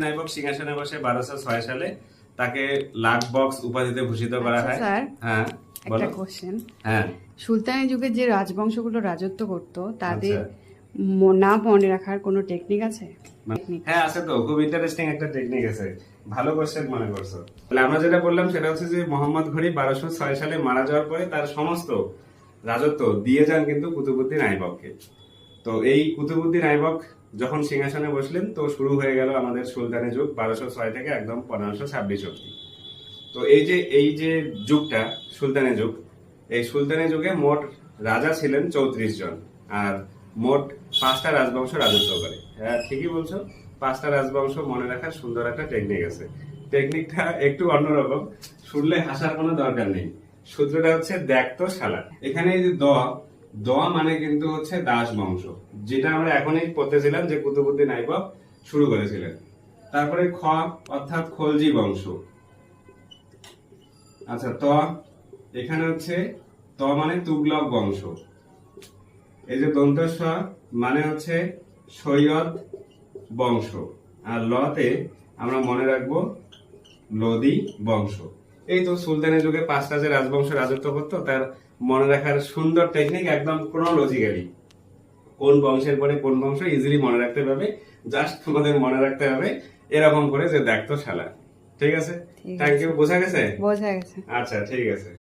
নাইবক সিংহাসনে বসে 1206 সালে তাকে লাখ বক্স উপাধিতে ভূষিত করা হয়। স্যার, হ্যাঁ একটা বলো। কোশ্চেন। হ্যাঁ সুলতানি যুগে যে রাজবংশগুলো রাজত্ব করত তাদের আচ্ছা। নাম মনে রাখার কোনো টেকনিক আছে? হ্যাঁ আছে তো, খুব ইন্টারেস্টিং একটা টেকনিক আছে। ভালো কোশ্চেন মনে করছো। তাহলে আমরা যেটা বললাম সেটা হচ্ছে যে মোহাম্মদ ঘুরি 1206 সালে মারা যাওয়ার পরে তার সমস্ত রাজত্ব দিয়ে যান কিন্তু কুতুবউদ্দিন আইবককে। তো এই কুতুবউদ্দিন আইবক যখন সিংহাসনে বসলেন তো শুরু হয়ে গেল আমাদের সুলতানি যুগ 1206 থেকে একদম 1526 অব্দি। তো এই যে যুগটা সুলতানি যুগ, এই সুলতানি যুগে মোট রাজা ছিলেন 34 জন, আর মোট 5টা রাজবংশ রাজত্ব করে। হ্যাঁ ঠিকই বলছো, 5টা রাজবংশ মনে রাখার সুন্দর একটা টেকনিক আছে। টেকনিকটা একটু অন্যরকম, শুনলে হাসার কোনো দরকার নেই। সূত্রটা হচ্ছে দেখ তো শালা। এখানে এই যে দ মানে কিন্তু হচ্ছে দাস বংশ, যেটা আমরা এখনই পড়তেছিলাম যে কুতুবউদ্দিন আইবক শুরু করেছিলেন। তারপরে খ অর্থাৎ খলজি বংশ। আচ্ছা এখানে হচ্ছে মানে তুগলক বংশ। এই যে দন্তস্ব মানে হচ্ছে সৈয়দ বংশ। আর লতে আমরা মনে রাখবো লোদি বংশ। এই তো সুলতানি যুগে 5টা যে রাজবংশ রাজত্ব করতো তার মনে রাখার সুন্দর টেকনিক, একদম ক্রোনোলজিক্যালি কোন বংশের পরে কোন বংশ ইজিলি মনে রাখতে পারবে। জাস্ট তোমাদের মনে রাখতে হবে এরকম করে যে দেখতো শালা। ঠিক আছে, থ্যাংক ইউ। বোঝা গেছে? বোঝা গেছে। আচ্ছা ঠিক আছে।